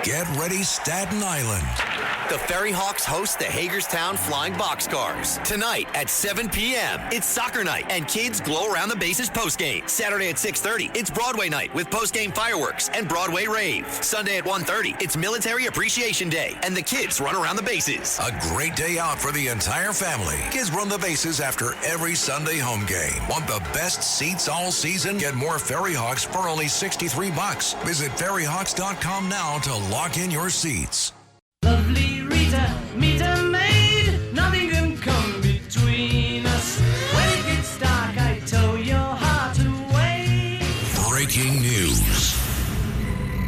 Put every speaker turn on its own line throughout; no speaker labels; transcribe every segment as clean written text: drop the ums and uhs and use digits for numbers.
Get ready, Staten Island.
The Ferry Hawks host the Hagerstown Flying Boxcars. Tonight at 7 p.m., it's soccer night, and kids glow around the bases postgame. Saturday at 6:30, it's Broadway night with postgame fireworks and Broadway rave. Sunday at 1:30, it's Military Appreciation Day, and the kids run around the bases.
A great day out for the entire family. Kids run the bases after every Sunday home game. Want the best seats all season? Get more Ferry Hawks for only $63. Visit ferryhawks.com now to lock in your seats.
Lovely Rita, meet a maid, nothing can come between us. When it gets dark, I tow your heart away.
Breaking news.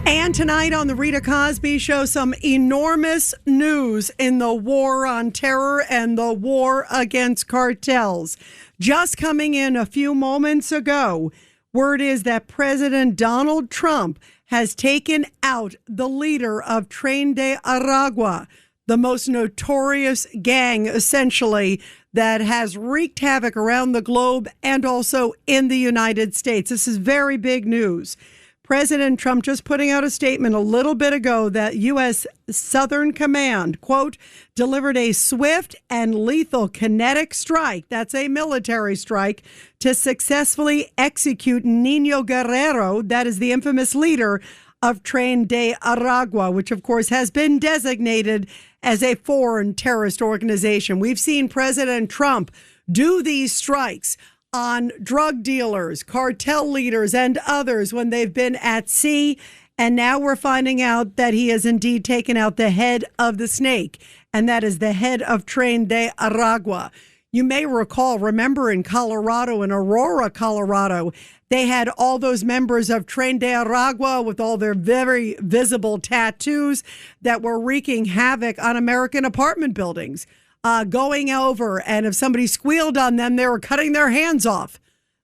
And tonight on the Rita Cosby Show, some enormous news in the war on terror and the war against cartels. Just coming in a few moments ago, word is that President Donald Trump has taken out the leader of Tren de Aragua, the most notorious gang, essentially, that has wreaked havoc around the globe and also in the United States. This is very big news. President Trump just putting out a statement a little bit ago that U.S. Southern Command, quote, delivered a swift and lethal kinetic strike, that's a military strike, to successfully execute Nino Guerrero, that is the infamous leader of Tren de Aragua, which of course has been designated as a foreign terrorist organization. We've seen President Trump do these strikes on drug dealers, cartel leaders, and others when they've been at sea. And now we're finding out that he has indeed taken out the head of the snake, and that is the head of Tren de Aragua. You may remember in Colorado, in Aurora, Colorado, they had all those members of Tren de Aragua with all their very visible tattoos that were wreaking havoc on American apartment buildings. Going over, and if somebody squealed on them, they were cutting their hands off.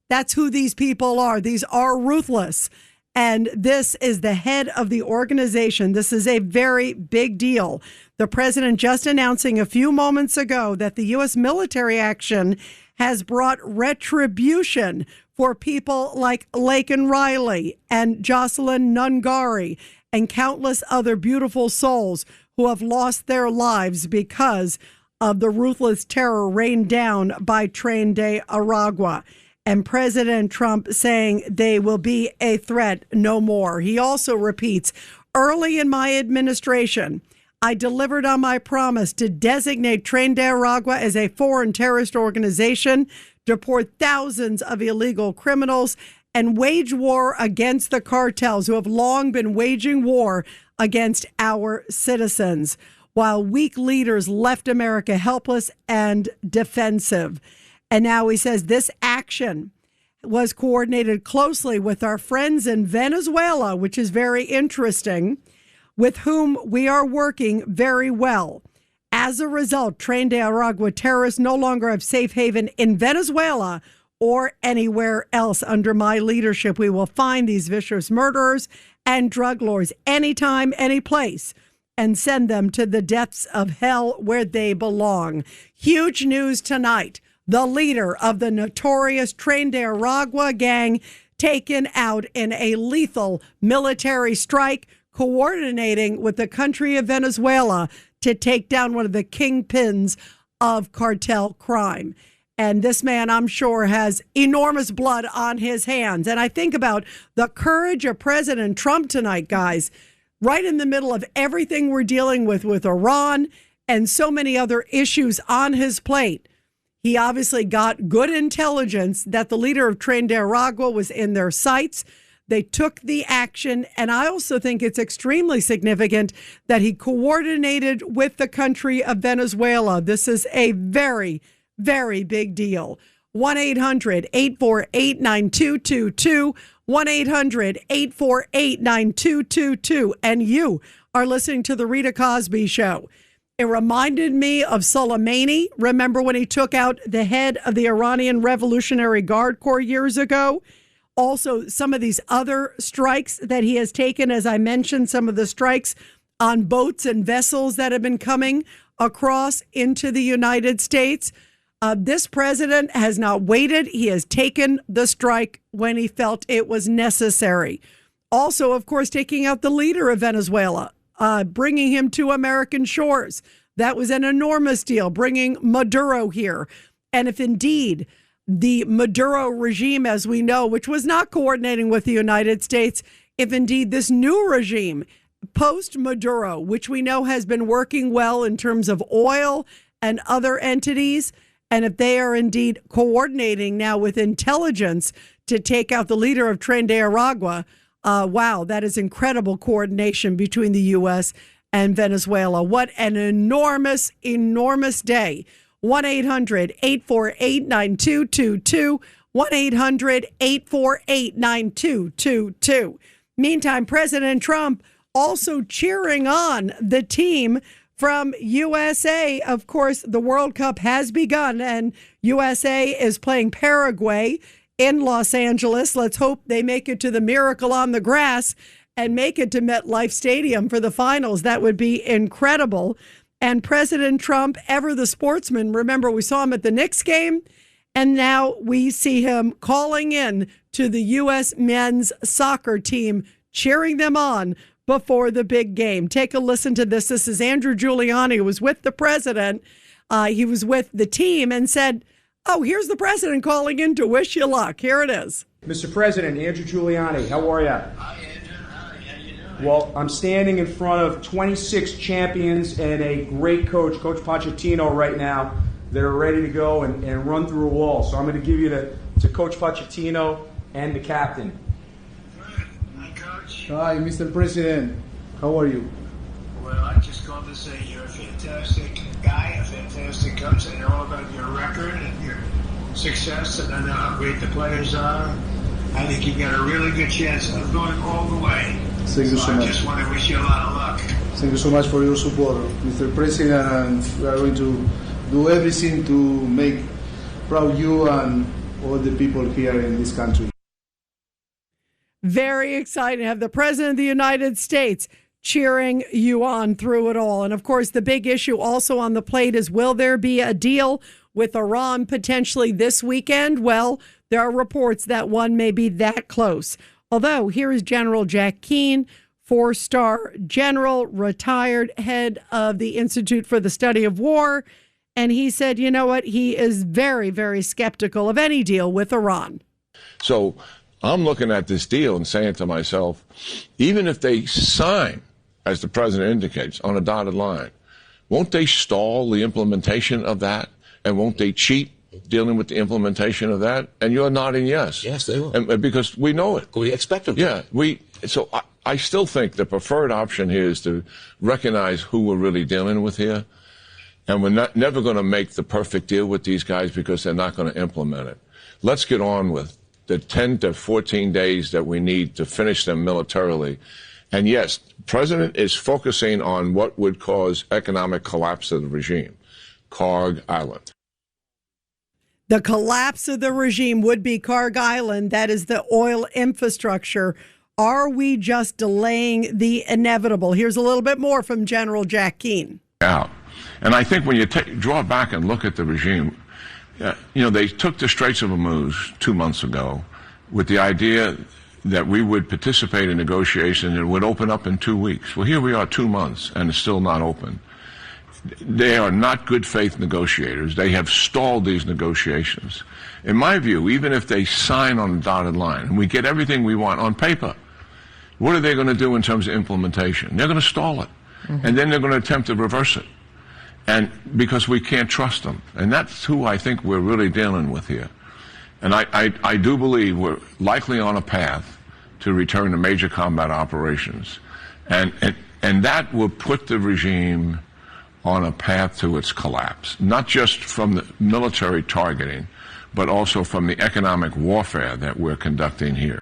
That's who these people are. These are ruthless. And this is the head of the organization. This is a very big deal. The president just announcing a few moments ago that the U.S. military action has brought retribution for people like Laken Riley and Jocelyn Nungari and countless other beautiful souls who have lost their lives because of the ruthless terror rained down by Tren de Aragua. And President Trump saying they will be a threat no more. He also repeats, early in my administration, I delivered on my promise to designate Tren de Aragua as a foreign terrorist organization, deport thousands of illegal criminals, and wage war against the cartels who have long been waging war against our citizens, while weak leaders left America helpless and defensive. And now he says this action was coordinated closely with our friends in Venezuela, which is very interesting, with whom we are working very well. As a result, Tren de Aragua terrorists no longer have safe haven in Venezuela or anywhere else. Under my leadership, we will find these vicious murderers and drug lords anytime, any place, and send them to the depths of hell where they belong. Huge news tonight. The leader of the notorious Tren de Aragua gang taken out in a lethal military strike, coordinating with the country of Venezuela to take down one of the kingpins of cartel crime. And this man, I'm sure, has enormous blood on his hands. And I think about the courage of President Trump tonight, guys, right in the middle of everything we're dealing with Iran and so many other issues on his plate. He obviously got good intelligence that the leader of Tren de Aragua was in their sights. They took the action, and I also think it's extremely significant that he coordinated with the country of Venezuela. This is a very, very big deal. 1-800-848-9222, 1-800-848-9222, and you are listening to The Rita Cosby Show. It reminded me of Soleimani. Remember when he took out the head of the Iranian Revolutionary Guard Corps years ago? Also, some of these other strikes that he has taken, as I mentioned, some of the strikes on boats and vessels that have been coming across into the United States. This president has not waited. He has taken the strike when he felt it was necessary. Also, of course, taking out the leader of Venezuela, bringing him to American shores. That was an enormous deal, bringing Maduro here. And if indeed the Maduro regime, as we know, which was not coordinating with the United States, if indeed this new regime, post-Maduro, which we know has been working well in terms of oil and other entities, and if they are indeed coordinating now with intelligence to take out the leader of Tren de Aragua, wow, that is incredible coordination between the U.S. and Venezuela. What an enormous, enormous day. 1-800-848-9222. 1-800-848-9222. Meantime, President Trump also cheering on the team from USA. Of course, the World Cup has begun, and USA is playing Paraguay in Los Angeles. Let's hope they make it to the Miracle on the Grass and make it to MetLife Stadium for the finals. That would be incredible. And President Trump, ever the sportsman, remember we saw him at the Knicks game, and now we see him calling in to the U.S. men's soccer team, cheering them on before the big game. Take a listen to this. This is Andrew Giuliani, who was with the president. He was with the team and said, oh, here's the president calling in to wish you luck. Here it is.
Mr. President, Andrew Giuliani, how are you?
Hi, Andrew. How you doing?
Well, I'm standing in front of 26 champions and a great coach, Coach Pochettino, right now, that are ready to go and run through a wall. So I'm going to give you to Coach Pochettino and the captain.
Good. Hi, Coach.
Hi, Mr. President. How are you?
Well, I just called to say you're a fantastic guy, a fantastic coach. I know all about your record and your success, and I know how great the players are. I think you've got a really good chance of going all the way.
Thank you so
I
much.
just want to wish you a lot of luck.
Thank you so much for your support, Mr. President, and we are going to do everything to make proud you and all the people here in this country.
Very exciting to have the President of the United States cheering you on through it all. And of course, the big issue also on the plate is, will there be a deal with Iran potentially this weekend? Well, there are reports that one may be that close. Although, here is General Jack Keane, 4-star general, retired head of the Institute for the Study of War. And he said, you know what? He is very, very skeptical of any deal with Iran.
So I'm looking at this deal and saying to myself, even if they sign, as the president indicates, on a dotted line, won't they stall the implementation of that? And won't they cheat dealing with the implementation of that? And you're nodding yes.
Yes, they will.
And because we know it.
We expect them to.
Yeah. So I still think the preferred option here is to recognize who we're really dealing with here. And we're never going to make the perfect deal with these guys because they're not going to implement it. Let's get on with the 10 to 14 days that we need to finish them militarily. And yes, the president is focusing on what would cause economic collapse of the regime, Karg Island.
The collapse of the regime would be Karg Island. That is the oil infrastructure. Are we just delaying the inevitable? Here's a little bit more from General Jack Keane.
Out. And I think when you draw back and look at the regime, they took the Straits of Hormuz 2 months ago with the idea that we would participate in negotiations and it would open up in 2 weeks. Well, here we are 2 months and it's still not open. They are not good faith negotiators. They have stalled these negotiations. In my view, even if they sign on the dotted line and we get everything we want on paper, what are they going to do in terms of implementation? They're going to stall it. Mm-hmm. And then they're going to attempt to reverse it. And because we can't trust them. And that's who I think we're really dealing with here. And I do believe we're likely on a path to return to major combat operations. And that will put the regime on a path to its collapse, not just from the military targeting, but also from the economic warfare that we're conducting here.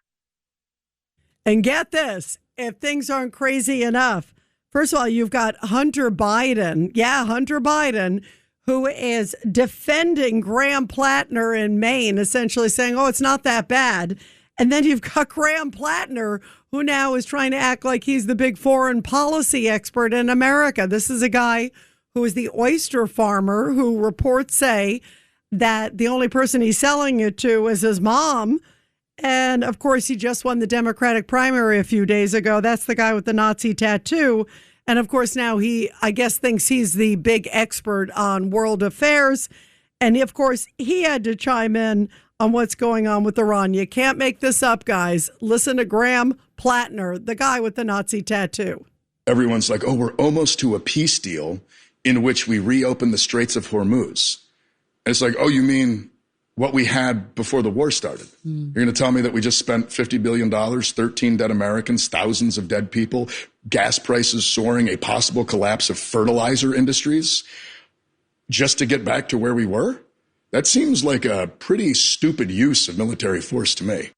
And get this, if things aren't crazy enough, first of all, you've got Hunter Biden. Yeah, Hunter Biden, who is defending Graham Plattner in Maine, essentially saying, oh, it's not that bad. And then you've got Graham Plattner, who now is trying to act like he's the big foreign policy expert in America. This is a guy who is the oyster farmer who reports say that the only person he's selling it to is his mom. And, of course, he just won the Democratic primary a few days ago. That's the guy with the Nazi tattoo. And of course, now he, I guess, thinks he's the big expert on world affairs. And of course, he had to chime in on what's going on with Iran. You can't make this up, guys. Listen to Graham Plattner, the guy with the Nazi tattoo.
Everyone's like, oh, we're almost to a peace deal in which we reopen the Straits of Hormuz. And it's like, oh, you mean what we had before the war started? You're going to tell me that we just spent $50 billion, 13 dead Americans, thousands of dead people, gas prices soaring, a possible collapse of fertilizer industries just to get back to where we were? That seems like a pretty stupid use of military force to me.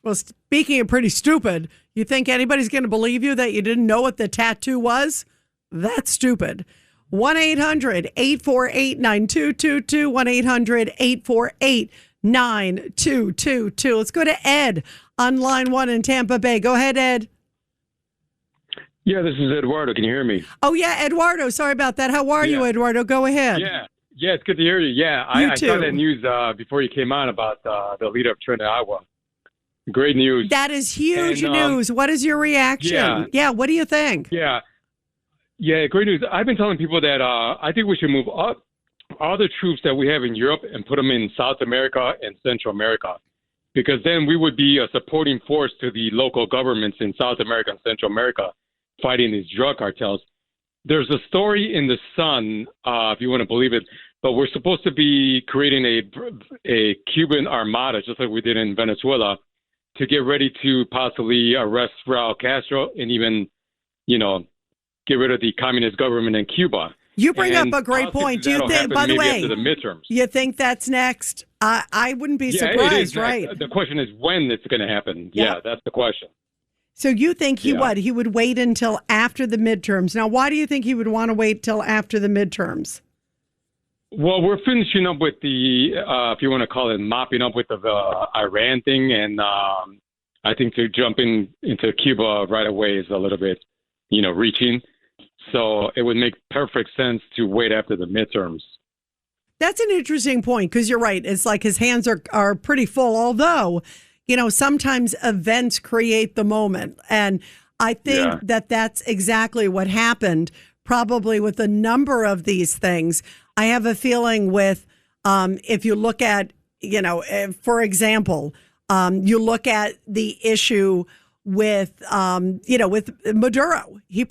Well, speaking of pretty stupid, you think anybody's going to believe you that you didn't know what the tattoo was? That's stupid. 1-800-848-9222, 1-800-848-9222. Let's go to Ed on line 1 in Tampa Bay. Go ahead, Ed.
Yeah, this is Eduardo. Can you hear me?
Oh, yeah, Eduardo. Sorry about that. How are you, Eduardo? Go ahead.
Yeah, it's good to hear you. Yeah, I saw that news before you came on about the leader of Tren, Aragua. Great news.
That is huge news. What is your reaction? Yeah, what do you think?
Yeah, great news. I've been telling people that I think we should move up all the troops that we have in Europe and put them in South America and Central America, because then we would be a supporting force to the local governments in South America and Central America fighting these drug cartels. There's a story in the Sun, if you want to believe it, but we're supposed to be creating a Cuban armada, just like we did in Venezuela, to get ready to possibly arrest Raul Castro and even, get rid of the communist government in Cuba.
You bring up a great point. Do you think, by the way,
after the midterms,
you think that's next? I wouldn't be surprised,
it is
right?
The question is when it's going to happen. Yeah, that's the question.
So you think he would wait until after the midterms. Now, why do you think he would want to wait till after the midterms?
Well, we're finishing up with the, if you want to call it, mopping up with the Iran thing. And I think to jump into Cuba right away is a little bit, reaching. So it would make perfect sense to wait after the midterms.
That's an interesting point, because you're right. It's like his hands are pretty full, although, sometimes events create the moment. And I think that's exactly what happened, probably with a number of these things. I have a feeling with, if you look at, for example, you look at the issue with, with Maduro. They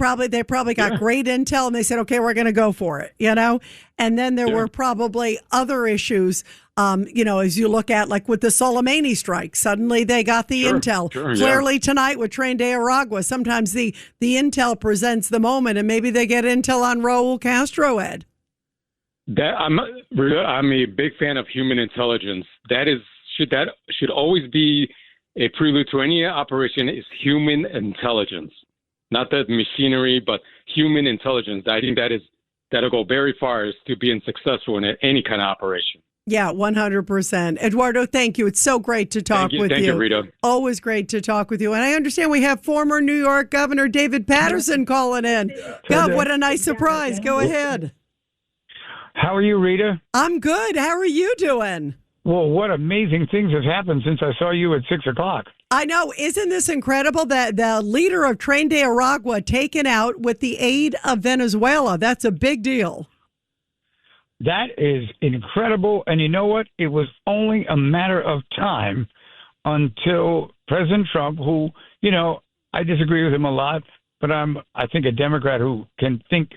probably got great intel and they said, okay, we're going to go for it, And then there were probably other issues, as you look at, like with the Soleimani strike, suddenly they got the intel. Clearly tonight with Tren de Aragua, sometimes the intel presents the moment, and maybe they get intel on Raul Castro, Ed.
I'm a big fan of human intelligence. That should always be a prelude to any operation, is human intelligence, not that machinery, but human intelligence. I think that'll go very far as to being successful in any kind of operation.
Yeah, 100%. Eduardo, thank you. It's so great to talk with you.
Thank you, Rita.
Always great to talk with you. And I understand we have former New York Governor David Patterson calling in. God, what a nice surprise. Go ahead.
How are you, Rita?
I'm good. How are you doing?
Well, what amazing things have happened since I saw you at 6 o'clock.
I know. Isn't this incredible that the leader of Tren de Aragua taken out with the aid of Venezuela? That's a big deal.
That is incredible. And you know what? It was only a matter of time until President Trump, who, I disagree with him a lot, but I think a Democrat who can think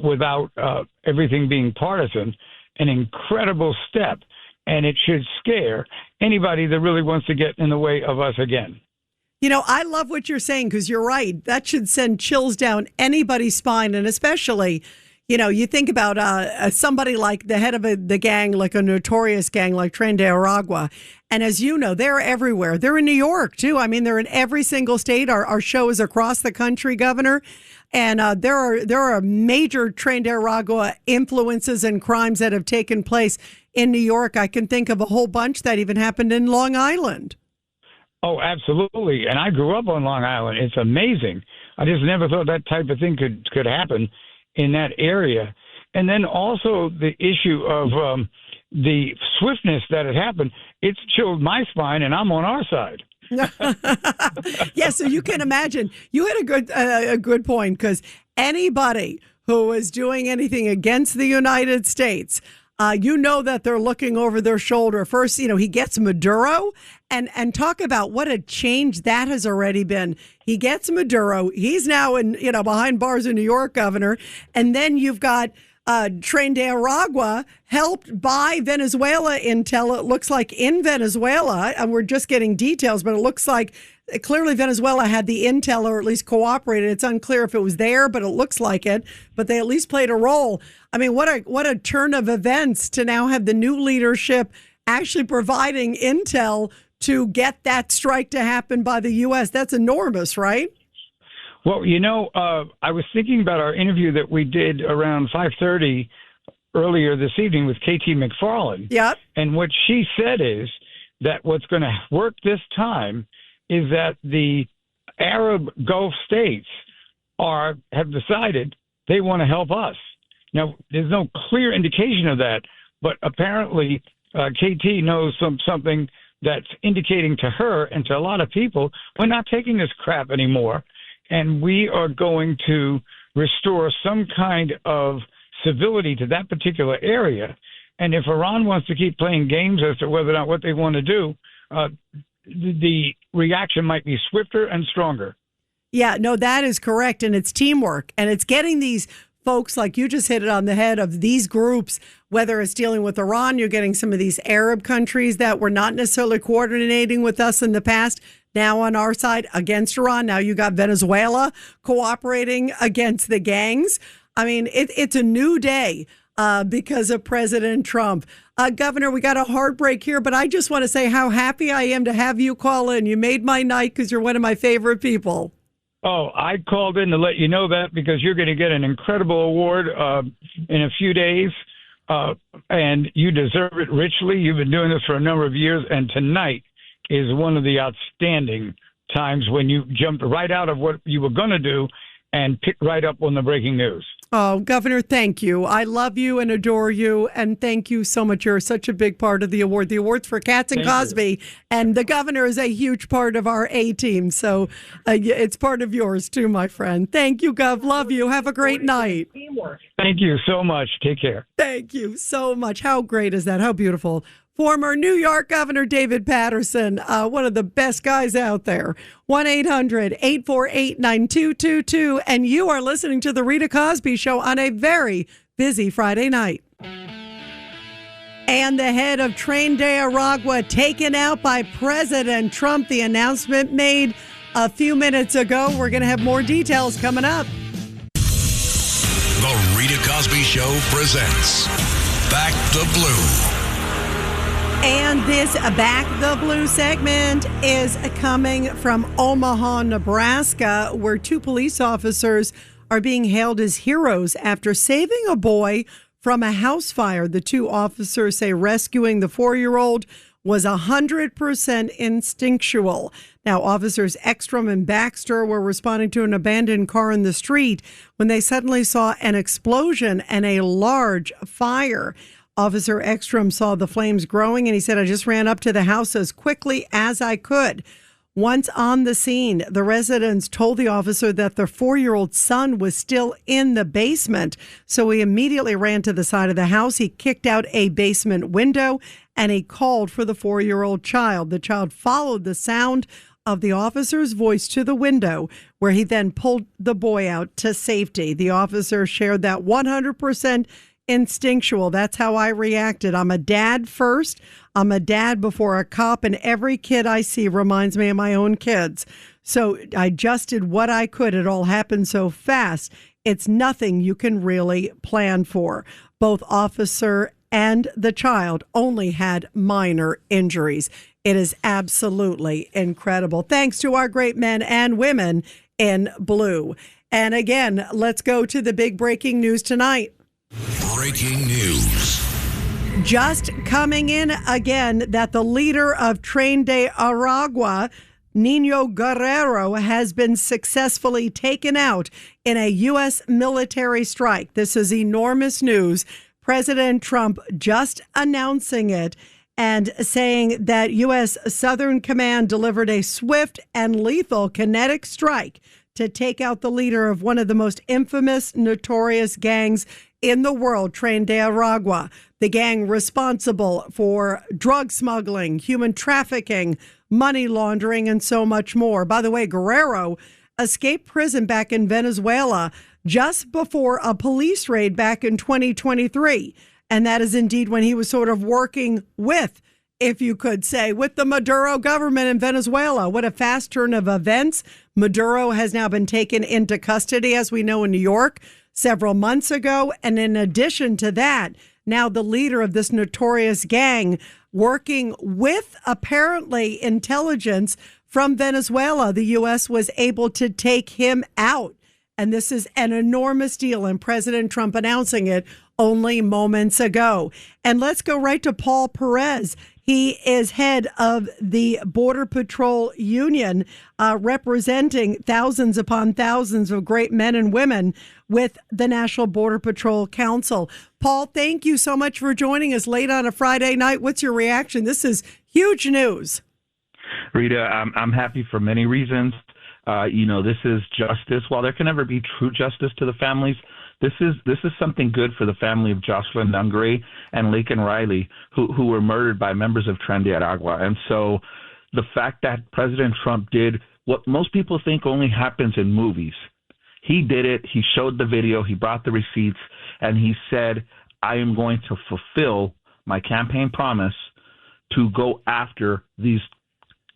without everything being partisan, an incredible step. And it should scare anybody that really wants to get in the way of us again.
I love what you're saying, because you're right. That should send chills down anybody's spine. And especially, you think about somebody like the head of the gang, like a notorious gang like Tren de Aragua. And as you know, they're everywhere. They're in New York, too. I mean, they're in every single state. Our show is across the country, Governor. And there are major Tren de Aragua influences and crimes that have taken place in New York. I can think of a whole bunch that even happened in Long Island.
Oh, absolutely. And I grew up on Long Island. It's amazing. I just never thought that type of thing could happen in that area. And then also the issue of the swiftness that it happened, it's chilled my spine, and I'm on our side.
Yeah, so you can imagine. You had a good point, because anybody who is doing anything against the United States, you know that they're looking over their shoulder. First, he gets Maduro, and talk about what a change that has already been. He gets Maduro. He's now behind bars in New York, governor. And then you've got Tren de Aragua, helped by Venezuela intel, it looks like, in Venezuela. And we're just getting details, but it looks like clearly Venezuela had the intel, or at least cooperated. It's unclear if it was there, but it looks like it. But they at least played a role. I mean, what a turn of events to now have the new leadership actually providing intel to get that strike to happen by the U.S. That's enormous, right?
Well, I was thinking about our interview that we did around 5:30 earlier this evening with KT McFarland.
Yep.
And what she said is that what's going to work this time is that the Arab Gulf states have decided they want to help us. Now, there's no clear indication of that, but apparently KT knows something that's indicating to her and to a lot of people, we're not taking this crap anymore, and we are going to restore some kind of civility to that particular area. And if Iran wants to keep playing games as to whether or not what they want to do, the reaction might be swifter and stronger.
Yeah, no, that is correct. And it's teamwork. And it's getting these folks, like you just hit it on the head, of these groups, whether it's dealing with Iran, you're getting some of these Arab countries that were not necessarily coordinating with us in the past, now on our side against Iran. Now you got Venezuela cooperating against the gangs. I mean, it's a new day because of President Trump. Governor, we got a heartbreak here, but I just want to say how happy I am to have you call in. You made my night because you're one of my favorite people.
Oh, I called in to let you know that because you're going to get an incredible award in a few days, and you deserve it richly. You've been doing this for a number of years, and tonight is one of the outstanding times when you jumped right out of what you were going to do and picked right up on the breaking news.
Oh, Governor, thank you. I love you and adore you, and thank you so much. You're such a big part of the award. The award's for Katz and Cosby, and the governor is a huge part of our A-team, so it's part of yours too, my friend. Thank you, Gov. Love you. Have a great night.
Thank you so much. Take care.
Thank you so much. How great is that? How beautiful. Former New York Governor David Patterson, one of the best guys out there. 1-800-848-9222. And you are listening to The Rita Cosby Show on a very busy Friday night. And the head of Tren de Aragua taken out by President Trump. The announcement made a few minutes ago. We're going to have more details coming up.
The Rita Cosby Show presents Back the Blue.
And this Back the Blue segment is coming from Omaha, Nebraska, where two police officers are being hailed as heroes after saving a boy from a house fire. The two officers say rescuing the 4-year-old was 100% instinctual. Now, officers Ekstrom and Baxter were responding to an abandoned car in the street when they suddenly saw an explosion and a large fire. Officer Ekstrom saw the flames growing, and he said, I just ran up to the house as quickly as I could. Once on the scene, the residents told the officer that their 4-year-old son was still in the basement. So he immediately ran to the side of the house. He kicked out a basement window, and he called for the 4-year-old child. The child followed the sound of the officer's voice to the window, where he then pulled the boy out to safety. The officer shared that 100% instinctual. That's how I reacted. I'm a dad first. I'm a dad before a cop, and every kid I see reminds me of my own kids. So I just did what I could. It all happened so fast. It's nothing you can really plan for. Both officer and the child only had minor injuries. It is absolutely incredible. Thanks to our great men and women in blue. And again, let's go to the big breaking news tonight.
Breaking news.
Just coming in again that the leader of Tren de Aragua, Nino Guerrero, has been successfully taken out in a U.S. military strike. This is enormous news. President Trump just announcing it. and saying that U.S. Southern Command delivered a swift and lethal kinetic strike to take out the leader of one of the most infamous, notorious gangs in the world, Tren de Aragua, the gang responsible for drug smuggling, human trafficking, money laundering, and so much more. By the way, Guerrero escaped prison back in Venezuela just before a police raid back in 2023. And that is indeed when he was sort of working with, if you could say, with the Maduro government in Venezuela. What a fast turn of events. Maduro has now been taken into custody, as we know, in New York several months ago. And in addition to that, now the leader of this notorious gang working with apparently intelligence from Venezuela, the U.S. was able to take him out. And this is an enormous deal, and President Trump announcing it only moments ago. And let's go right to Paul Perez. He is head of the Border Patrol Union, representing thousands upon thousands of great men and women with the National Border Patrol Council. Paul, thank you so much for joining us late on a Friday night. What's your reaction? This is huge news.
Rita, I'm happy for many reasons. This is justice. While there can never be true justice to the families, this is something good for the family of Jocelyn Nungary and Laken Riley, who were murdered by members of Tren de Aragua. And so the fact that President Trump did what most people think only happens in movies, he did it. He showed the video. He brought the receipts, and he said, I am going to fulfill my campaign promise to go after these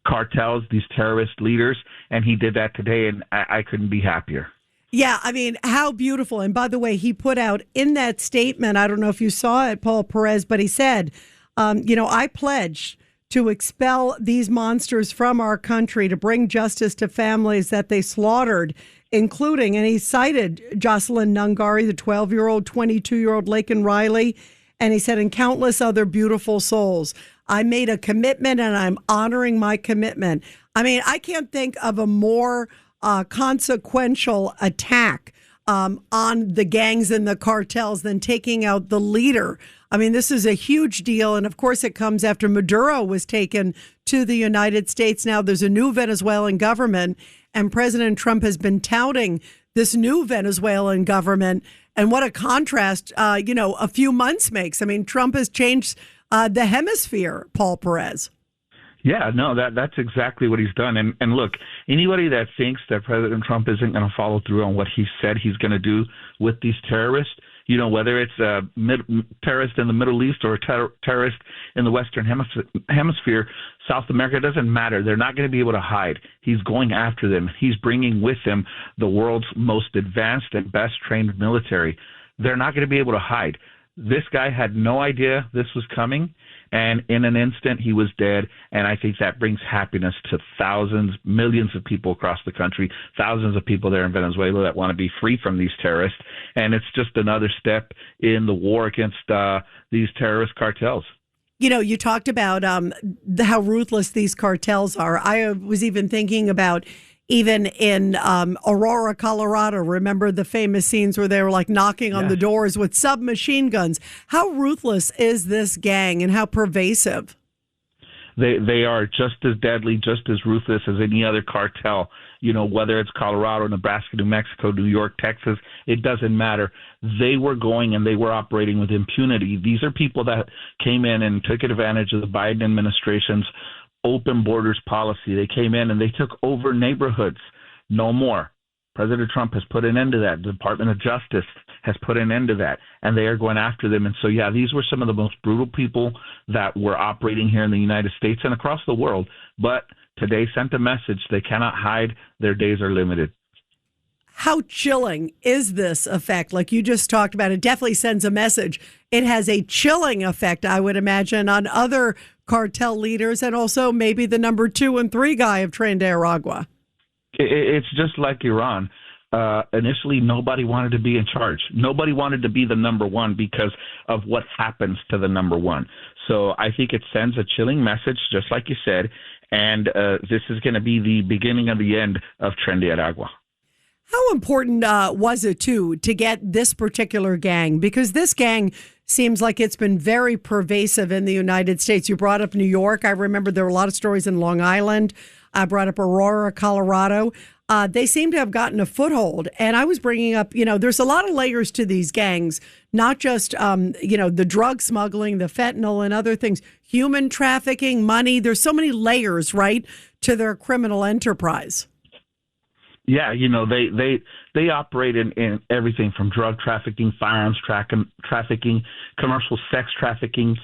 cartels, these terrorist leaders, and he did that today, and I couldn't be happier.
Yeah, I mean, how beautiful. And by the way, he put out in that statement, I don't know if you saw it, Paul Perez, but he said, I pledge to expel these monsters from our country, to bring justice to families that they slaughtered, including, and he cited Jocelyn Nungary, the 12-year-old, 22-year-old Laken Riley, and he said, and countless other beautiful souls. I made a commitment and I'm honoring my commitment. I mean, I can't think of a more consequential attack on the gangs and the cartels than taking out the leader. I mean, this is a huge deal. And of course, it comes after Maduro was taken to the United States. Now there's a new Venezuelan government, and President Trump has been touting this new Venezuelan government. And what a contrast, a few months makes. I mean, Trump has changed the hemisphere, Paul Perez.
Yeah, no, that's exactly what he's done. And look, anybody that thinks that President Trump isn't going to follow through on what he said he's going to do with these terrorists, whether it's a terrorist in the Middle East or a terrorist in the Western Hemisphere, South America, doesn't matter. They're not going to be able to hide. He's going after them. He's bringing with him the world's most advanced and best trained military. They're not going to be able to hide. This guy had no idea this was coming, and in an instant he was dead. And I think that brings happiness to thousands, millions of people across the country, thousands of people there in Venezuela that want to be free from these terrorists. And it's just another step in the war against these terrorist cartels.
You talked about how ruthless these cartels are. I was even thinking about even in Aurora, Colorado. Remember the famous scenes where they were like knocking on the doors with submachine guns? How ruthless is this gang and how pervasive?
They are just as deadly, just as ruthless as any other cartel. Whether it's Colorado, Nebraska, New Mexico, New York, Texas, it doesn't matter. They were going and they were operating with impunity. These are people that came in and took advantage of the Biden administration's open borders policy. They came in and they took over neighborhoods. No more. President Trump has put an end to that. The Department of Justice has put an end to that, and they are going after them. And so, these were some of the most brutal people that were operating here in the United States and across the world. But today sent a message. They cannot hide. Their days are limited.
How chilling is this effect? Like you just talked about, it definitely sends a message. It has a chilling effect, I would imagine, on other cartel leaders and also maybe the number 2 and 3 guy of Tren de Aragua.
It's just like Iran. Initially, nobody wanted to be in charge. Nobody wanted to be the number one because of what happens to the number one. So I think it sends a chilling message, just like you said, and this is going to be the beginning of the end of Tren de Aragua.
How important was it, too, to get this particular gang? Because this gang seems like it's been very pervasive in the United States. You brought up New York. I remember there were a lot of stories in Long Island. I brought up Aurora, Colorado. They seem to have gotten a foothold. And I was bringing up, there's a lot of layers to these gangs, not just, the drug smuggling, the fentanyl and other things, human trafficking, money. There's so many layers, right, to their criminal enterprise.
Yeah, they operate in everything from drug trafficking, firearms trafficking, commercial sex trafficking,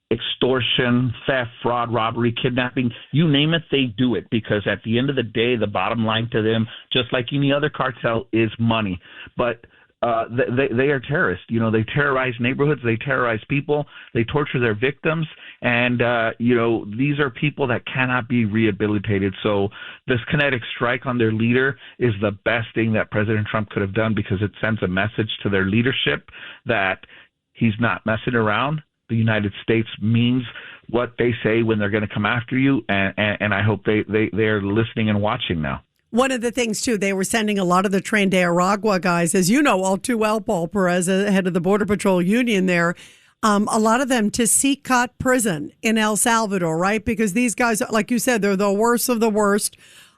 extortion, theft, fraud, robbery, kidnapping, you name it, they do it, because at the end of the day, the bottom line to them, just like any other cartel, is money. But they are terrorists. They terrorize neighborhoods, they terrorize people, they torture their victims, and these are people that cannot be rehabilitated. So this kinetic strike on their leader is the best thing that President Trump could have done, because it sends a message to their leadership that he's not messing around. The United States means what they say when they're going to come after you, and I hope they're listening and watching now.
One of the things, too, they were sending a lot of the Tren de Aragua guys, as you know all too well, Paul Perez, head of the Border Patrol Union there, a lot of them to Sikot prison in El Salvador, right? Because these guys, like you said, they're the worst of the worst.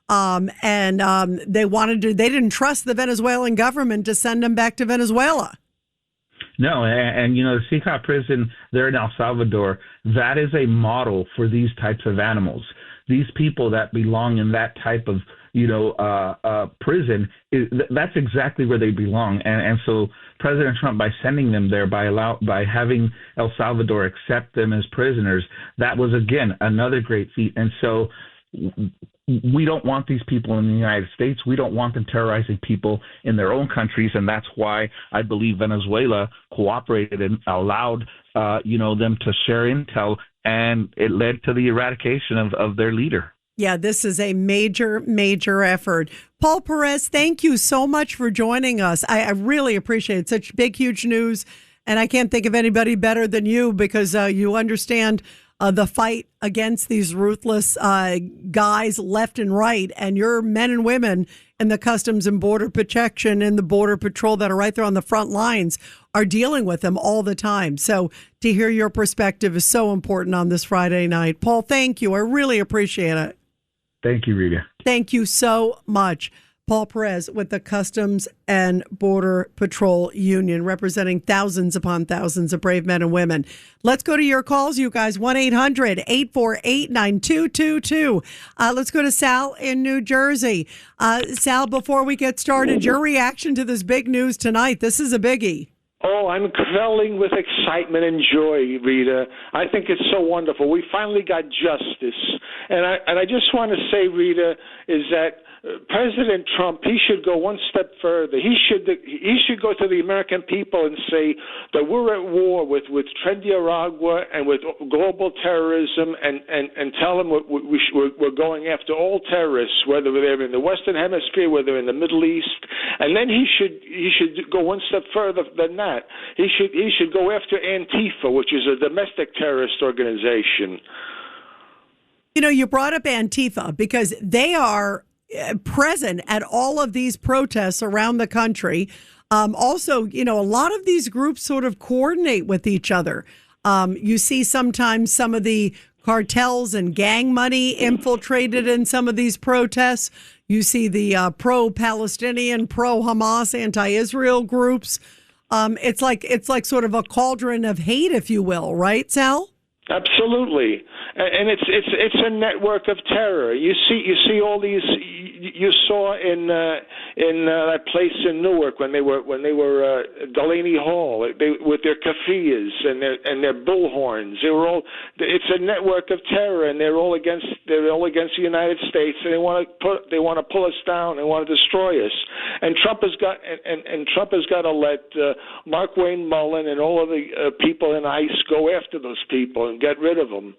They didn't trust the Venezuelan government to send them back to Venezuela.
No, and the Sikot prison there in El Salvador, that is a model for these types of animals. These people that belong in that type of prison, that's exactly where they belong. And so President Trump, by sending them there, by having El Salvador accept them as prisoners, that was, again, another great feat. And so we don't want these people in the United States. We don't want them terrorizing people in their own countries, and that's why I believe Venezuela cooperated and allowed them to share intel, and it led to the eradication of their leader.
Yeah, this is a major, major effort. Paul Perez, thank you so much for joining us. I really appreciate it. Such big, huge news, and I can't think of anybody better than you, because you understand the fight against these ruthless guys left and right, and your men and women in the Customs and Border Protection and the Border Patrol that are right there on the front lines are dealing with them all the time. So to hear your perspective is so important on this Friday night. Paul, thank you. I really appreciate it.
Thank you, Rita.
Thank you so much. Paul Perez with the Customs and Border Patrol Union, representing thousands upon thousands of brave men and women. Let's go to your calls, you guys. 1-800-848-9222. Let's go to Sal in New Jersey. Sal, before we get started, your reaction to this big news tonight. This is a biggie.
Oh, I'm quelling with excitement and joy, Rita. I think it's so wonderful. We finally got justice. And I just want to say, Rita, is that President Trump, he should go one step further. He should go to the American people and say that we're at war with Tren de Aragua and with global terrorism, and tell them we're going after all terrorists, whether they're in the Western Hemisphere, whether they're in the Middle East. And then he should go one step further than that. He should go after Antifa, which is a domestic terrorist organization.
You brought up Antifa because they are present at all of these protests around the country. Also, a lot of these groups sort of coordinate with each other. You see sometimes some of the cartels and gang money infiltrated in some of these protests. You see the pro-Palestinian, pro-Hamas, anti-Israel groups. It's like sort of a cauldron of hate, if you will, right, Sal?
Absolutely, and it's a network of terror. You see all these. You saw in that place in Newark when they were Delaney Hall with their keffiyehs and their bullhorns. It's a network of terror, and they're all against the United States, and they want to pull us down. They want to destroy us. And Trump has got to let Mark Wayne Mullen and all of the people in ICE go after those people and get rid of them.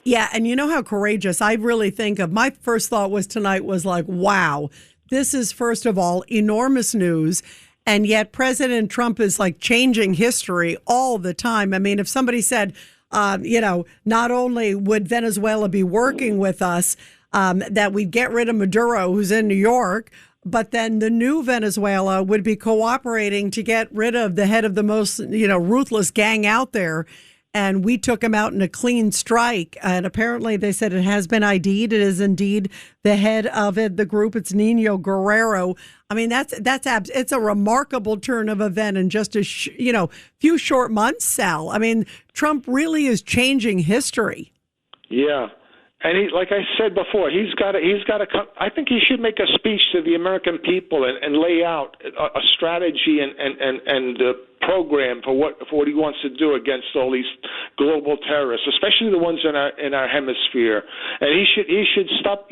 Yeah, and you know how courageous I really think of. My first thought tonight was like, wow, this is, first of all, enormous news. And yet President Trump is like changing history all the time. I mean, if somebody said, not only would Venezuela be working with us, that we'd get rid of Maduro, who's in New York, But then the new Venezuela would be cooperating to get rid of the head of the most, ruthless gang out there. And we took him out in a clean strike. And apparently they said it has been ID'd. It is indeed the head of it, the group. It's Nino Guerrero. I mean, it's a remarkable turn of event in just a few short months, Sal. I mean, Trump really is changing history.
Yeah. And like I said before, he's got to. I think he should make a speech to the American people and lay out a strategy and a program for what he wants to do against all these global terrorists, especially the ones in our hemisphere. And he should stop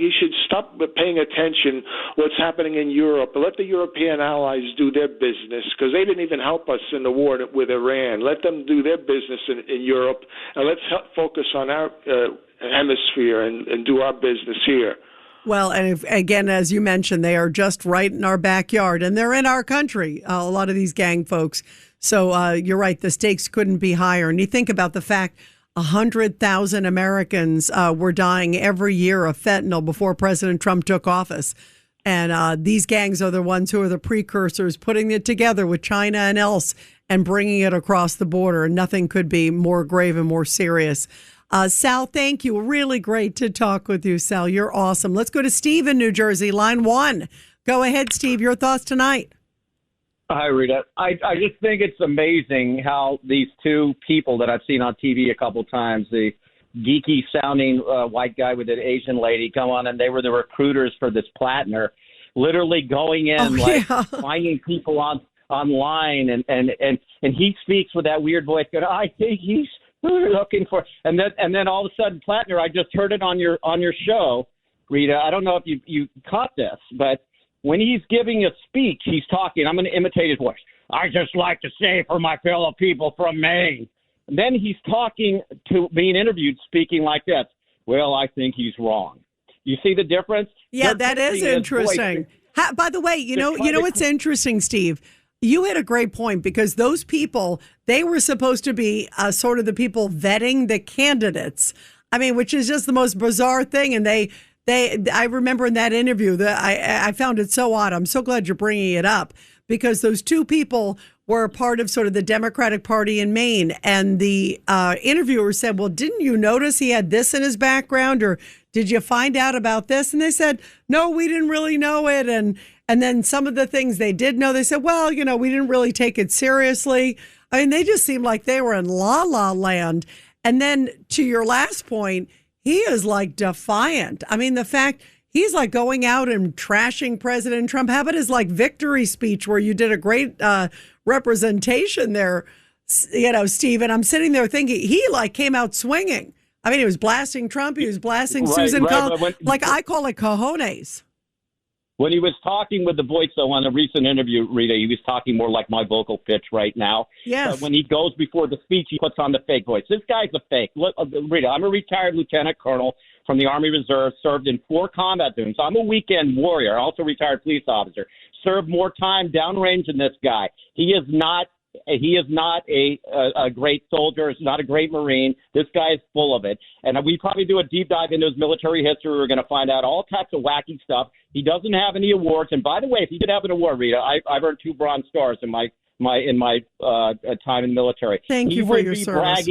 paying attention what's happening in Europe and let the European allies do their business, because they didn't even help us in the war with Iran. Let them do their business in Europe, and let's focus on our hemisphere and do our business here.
Well, and again, as you mentioned, they are just right in our backyard, and they're in our country, a lot of these gang folks. So you're right, the stakes couldn't be higher. And you think about the fact 100,000 Americans were dying every year of fentanyl before President Trump took office. And these gangs are the ones who are the precursors, putting it together with China and else and bringing it across the border. And nothing could be more grave and more serious. Sal, thank you. Really great to talk with you, Sal. You're awesome. Let's go to Steve in New Jersey, line 1. Go ahead, Steve. Your thoughts tonight?
Hi, Rita. I just think it's amazing how these two people that I've seen on TV a couple times, the geeky-sounding white guy with an Asian lady, come on, and they were the recruiters for this Plattner, literally going in, finding people online, and he speaks with that weird voice, going, I think he's who you're looking for, and then all of a sudden, Plattner, I just heard it on your show, Rita. I don't know if you caught this, but when he's giving a speech, he's talking. I'm going to imitate his voice. I just like to say for my fellow people from Maine. And then he's talking to being interviewed, speaking like this. Well, I think he's wrong. You see the difference?
Yeah, that is interesting. By the way, you know what's interesting, Steve? You had a great point, because those people, they were supposed to be sort of the people vetting the candidates. I mean, which is just the most bizarre thing. And I remember in that interview that I found it so odd. I'm so glad you're bringing it up, because those two people were a part of sort of the Democratic Party in Maine. And the interviewer said, well, didn't you notice he had this in his background, or did you find out about this? And they said, no, we didn't really know it. And then some of the things they did know, they said, well, we didn't really take it seriously. I mean, they just seemed like they were in la-la land. And then to your last point, he is like defiant. I mean, the fact he's like going out and trashing President Trump. How about his victory speech where you did a great representation there, Steve? And I'm sitting there thinking he came out swinging. I mean, he was blasting Trump. He was blasting Susan Collins. I call it cojones.
When he was talking with the voice, though, on a recent interview, Rita, he was talking more like my vocal pitch right now.
Yes.
But when he goes before the speech, he puts on the fake voice. This guy's a fake. Look, Rita, I'm a retired lieutenant colonel from the Army Reserve, served in 4 combat zones. I'm a weekend warrior, also retired police officer. Served more time downrange than this guy. He is not a great soldier. He's not a great Marine. This guy is full of it. And we probably do a deep dive into his military history. We're going to find out all types of wacky stuff. He doesn't have any awards. And by the way, if he did have an award, Rita, I've earned 2 Bronze Stars in my time in the military.
Thank you for your service.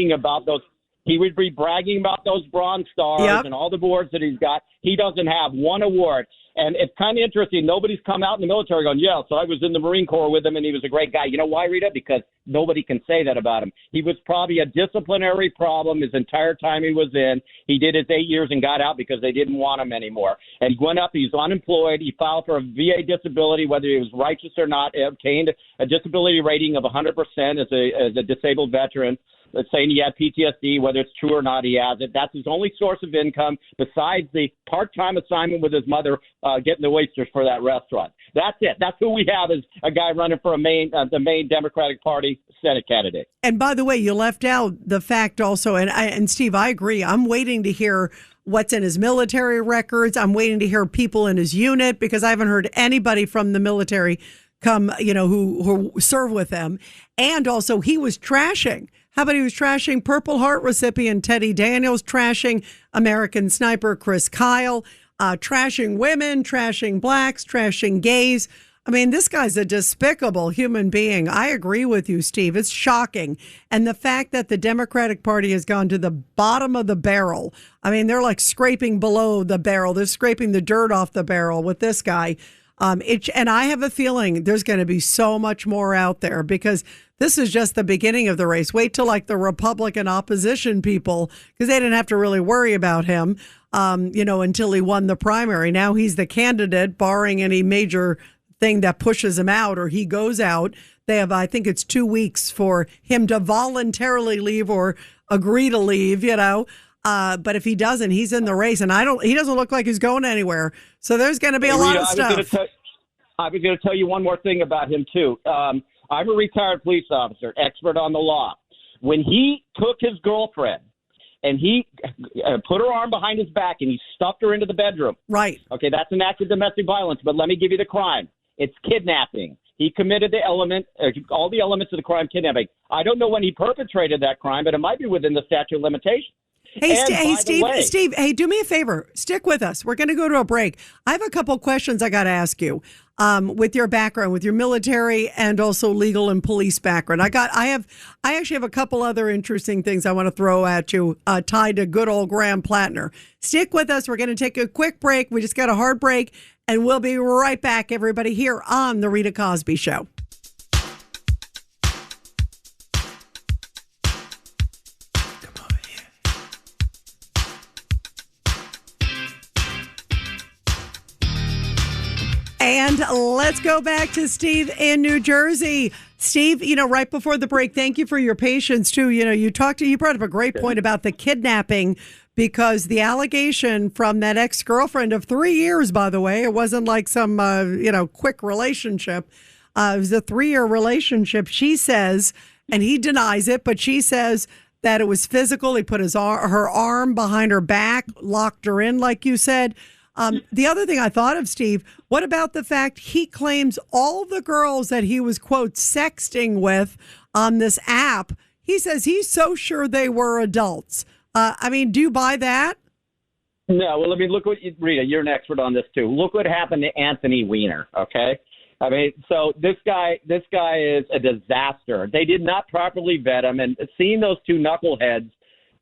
He would be bragging about those Bronze Stars and all the awards that he's got. He doesn't have one award. And it's kind of interesting. Nobody's come out in the military going, yeah, so I was in the Marine Corps with him and he was a great guy. You know why, Rita? Because nobody can say that about him. He was probably a disciplinary problem his entire time he was in. He did his 8 years and got out because they didn't want him anymore. And he went up. He's unemployed. He filed for a VA disability, whether he was righteous or not, obtained a disability rating of 100% as a disabled veteran. Saying he had PTSD, whether it's true or not, he has it. That's his only source of income besides the part-time assignment with his mother getting the oysters for that restaurant. That's it. That's who we have as a guy running for the Maine Democratic Party Senate candidate.
And by the way, you left out the fact also, and Steve, I agree. I'm waiting to hear what's in his military records. I'm waiting to hear people in his unit, because I haven't heard anybody from the military come, who serve with them. And also, he was trashing. How about he was trashing Purple Heart recipient Teddy Daniels, trashing American sniper Chris Kyle. trashing women, trashing blacks, trashing gays. I mean, this guy's a despicable human being. I agree with you, Steve. It's shocking. And the fact that the Democratic Party has gone to the bottom of the barrel. I mean, they're like scraping below the barrel. They're scraping the dirt off the barrel with this guy. And I have a feeling there's going to be so much more out there because this is just the beginning of the race. Wait till like the Republican opposition people, because they didn't have to really worry about him, until he won the primary. Now he's the candidate, barring any major thing that pushes him out or he goes out. They have, I think it's 2 weeks for him to voluntarily leave or agree to leave, but if he doesn't, he's in the race, and he doesn't look like he's going anywhere. So there's going to be a lot of stuff.
I was going to tell you one more thing about him, too. I'm a retired police officer, expert on the law. When he took his girlfriend and he put her arm behind his back and he stuffed her into the bedroom.
Right.
Okay, that's an act of domestic violence, but let me give you the crime. It's kidnapping. He committed all the elements of the crime, kidnapping. I don't know when he perpetrated that crime, but it might be within the statute of limitations.
Hey, Steve, hey, do me a favor. Stick with us. We're going to go to a break. I have a couple questions I got to ask you with your background, with your military and also legal and police background. I actually have a couple other interesting things I want to throw at you tied to good old Graham Plattner. Stick with us. We're going to take a quick break. We just got a hard break, and we'll be right back, everybody, here on The Rita Cosby Show. And let's go back to Steve in New Jersey. Steve, right before the break, thank you for your patience, too. You brought up a great point about the kidnapping, because the allegation from that ex-girlfriend of 3 years, by the way, it wasn't like some, quick relationship. It was a 3-year relationship. She says, and he denies it, but she says that it was physical. He put her arm behind her back, locked her in, like you said. The other thing I thought of, Steve, what about the fact he claims all the girls that he was, quote, sexting with on this app, he says he's so sure they were adults. Do you buy that?
No. Well, look Rita, you're an expert on this too. Look what happened to Anthony Weiner. Okay. So this guy is a disaster. They did not properly vet him, and seeing those two knuckleheads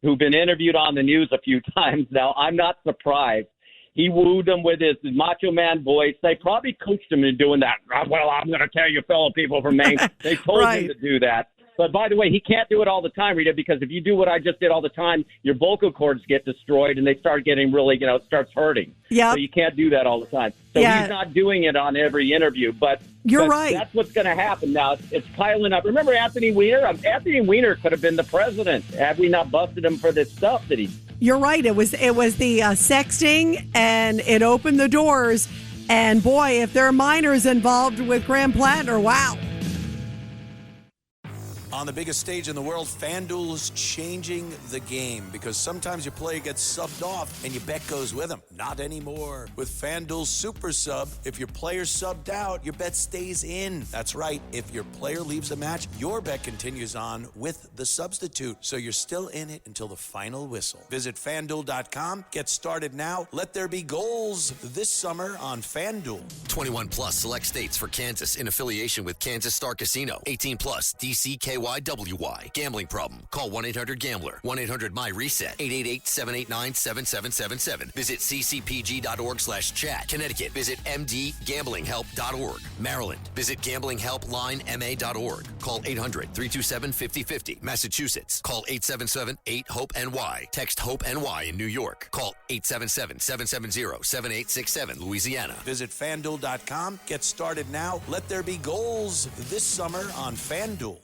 who've been interviewed on the news a few times now, I'm not surprised. He wooed them with his macho man voice. They probably coached him in doing that. Well, I'm going to tell you, fellow people from Maine. They told him to do that. But by the way, he can't do it all the time, Rita, because if you do what I just did all the time, your vocal cords get destroyed and they start getting really, it starts hurting. Yeah. So you can't do that all the time. So he's not doing it on every interview. But you're right. That's what's going to happen now. It's piling up. Remember Anthony Weiner? Anthony Weiner could have been the president had we not busted him for this stuff that he.
You're right. It was the sexting, and it opened the doors. And boy, if there are minors involved with Graham Plattner, wow.
On the biggest stage in the world, FanDuel is changing the game because sometimes your player gets subbed off and your bet goes with them. Not anymore. With FanDuel Super Sub, if your player's subbed out, your bet stays in. That's right. If your player leaves the match, your bet continues on with the substitute. So you're still in it until the final whistle. Visit FanDuel.com. Get started now. Let there be goals this summer on FanDuel.
21 plus select states for Kansas in affiliation with Kansas Star Casino. 18 plus DCKYWY. Gambling problem? Call 1-800-GAMBLER. 1-800-MY-RESET. 888-789-7777. Visit ccpg.org/chat. Connecticut. Visit mdgamblinghelp.org. Maryland. Visit gamblinghelplinema.org. Call 800-327-5050. Massachusetts. Call 877-8-HOPE-NY. Text HOPE-NY in New York. Call 877-770-7867. Louisiana.
Visit FanDuel.com. Get started now. Let there be goals this summer on FanDuel.